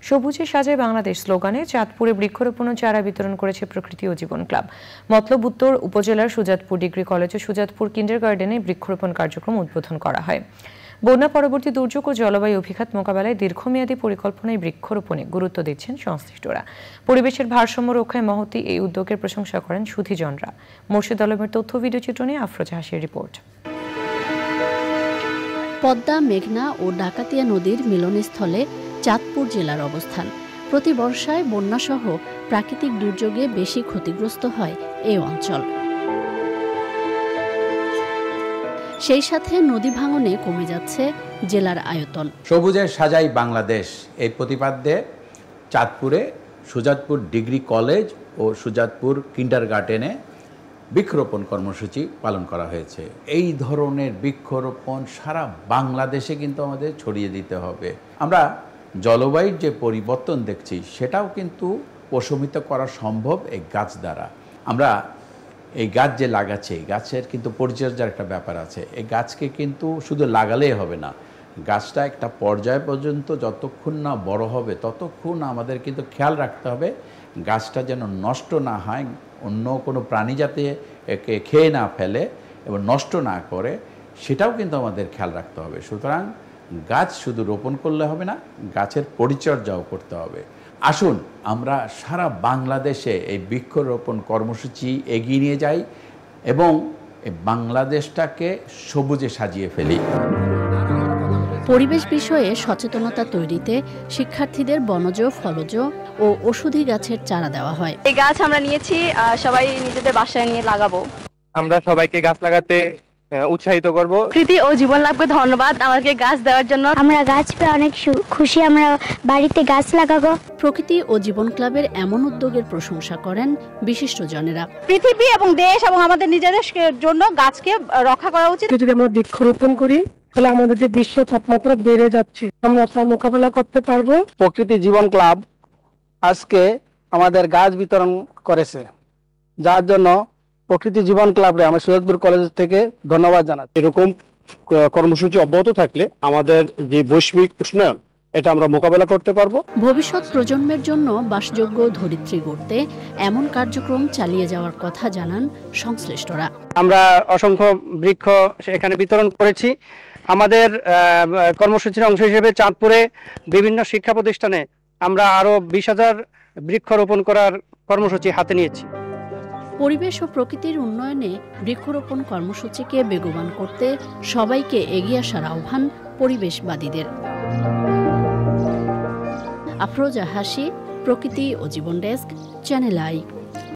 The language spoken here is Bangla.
সবুজে সাজায় বাংলাদেশ স্লোগানে চাঁদপুরে বৃক্ষরোপণ ও চারা বিতরণ করেছে প্রকৃতি ও জীবন ক্লাব। মতলব উত্তর উপজেলার সুজাতপুর ডিগ্রি কলেজ ও সুজাতপুর কিন্ডারগার্টেনে বৃক্ষরোপণ কার্যক্রম উদ্বোধন করা হয়। বন্যা পরবর্তী দুর্যোগ ও জলবায়ু অভিঘাত মোকাবেলায় দীর্ঘমেয়াদী পরিকল্পনায় বৃক্ষরোপণে গুরুত্ব দিচ্ছেন সংশ্লিষ্টরা। পরিবেশের ভারসাম্য রক্ষায় মহতী এই উদ্যোগের প্রশংসা করেন সুধীজনরা। মোর্শেদ আলমের তথ্য ভিডিও চিত্র নিয়ে আফরোজা হাসির রিপোর্ট। পদ্মা, মেঘনা ও ডাকাতিয়া নদীর মিলনস্থলে চাঁদপুর জেলার অবস্থান। প্রতি বর্ষায় বন্যাসহ প্রাকৃতিক দুর্যোগে বেশি ক্ষতিগ্রস্ত হয় এই অঞ্চল। সেই সাথে নদী ভাঙনে কমে যাচ্ছে জেলার আয়তন। সবুজে সাজাই বাংলাদেশ এই প্রতিপাদ্যে চাঁদপুরে সুজাতপুর ডিগ্রি কলেজ ও সুজাতপুর কিন্ডারগার্টেনে বৃক্ষরোপণ কর্মসূচি পালন করা হয়েছে। এই ধরনের বৃক্ষরোপণ সারা বাংলাদেশে কিন্তু আমাদের ছড়িয়ে দিতে হবে। আমরা জলবায়ুর যে পরিবর্তন দেখছি সেটাও কিন্তু প্রশমিত করা সম্ভব এই গাছ দ্বারা। আমরা এই গাছ যে লাগাচ্ছি, এই গাছের কিন্তু পরিচর্যার একটা ব্যাপার আছে। এই গাছকে কিন্তু শুধু লাগালেই হবে না, গাছটা একটা পর্যায় পর্যন্ত যতক্ষণ না বড় হবে ততক্ষণ আমাদের কিন্তু খেয়াল রাখতে হবে গাছটা যেন নষ্ট না হয়, অন্য কোনো প্রাণী যাতে একে খেয়ে না ফেলে এবং নষ্ট না করে, সেটাও কিন্তু আমাদের খেয়াল রাখতে হবে। সুতরাং গাছ শুধু রোপণ করলে হবে না, গাছের পরিচর্যাও করতে হবে। আসুন আমরা সারা বাংলাদেশে এই বৃক্ষরোপণ কর্মসূচি এগিয়ে নিয়ে যাই এবং এই বাংলাদেশটাকে সবুজে সাজিয়ে ফেলি। পরিবেশ বিষয়ে সচেতনতা তৈরিতে শিক্ষার্থীদের বনজ, ফলজ ও ওষুধি গাছের চারা দেওয়া হয়। এই গাছ আমরা নিয়েছি, সবাই নিজেদের বাসায় নিয়ে লাগাবো। আমরা সবাইকে গাছ লাগাতে উৎসাহিত করব। প্রকৃতি ও জীবন লাভকে ধন্যবাদ আমাকে গাছ দেওয়ার জন্য। আমরা গাছ পেয়ে অনেক খুশি, আমরা বাড়িতে গাছ লাগাবো। প্রকৃতি ও জীবন ক্লাবের এমন উদ্যোগের প্রশংসা করেন বিশিষ্টজনেরা। পৃথিবী এবং দেশ এবং আমাদের নিজেদের জন্য গাছকে রক্ষা করা উচিত। যদি আমরা বৃক্ষরোপণ করি তাহলে আমাদের যে বিশ্ব তাপমাত্রা বেড়ে যাচ্ছে আমরা তার মোকাবেলা করতে পারবো। প্রকৃতি জীবন ক্লাব আজকে আমাদের গাছ বিতরণ করেছে, যার জন্য প্রকৃতি জীবন ক্লাবরে আমরা সুজাতপুর কলেজ থেকে ধন্যবাদ জানাচ্ছি। এরকম কর্মসূচি অব্যাহত থাকলে আমাদের যে বৈশ্বিক উষ্ণায়ন এটা আমরা মোকাবেলা করতে পারবো। ভবিষ্যৎ প্রজন্মের জন্য বাসযোগ্য ধরিত্রী গড়তে এমন কার্যক্রম চালিয়ে যাওয়ার কথা জানান সংশ্লিষ্টরা। আমরা অসংখ্য বৃক্ষ এখানে বিতরণ করেছি। আমাদের কর্মসূচির অংশ হিসেবে চাঁদপুরে বিভিন্ন শিক্ষা প্রতিষ্ঠানে আমরা আরো 20,000 বৃক্ষরোপণ করার কর্মসূচি হাতে নিয়েছি। পরিবেশ ও প্রকৃতির উন্নয়নে বৃক্ষরোপণ কর্মসূচিকে বেগবান করতে সবাইকে এগিয়ে আসার আহ্বান পরিবেশবাদীদের। আফরোজা হাসি, প্রকৃতি ও জীবন ডেস্ক, চ্যানেল আই।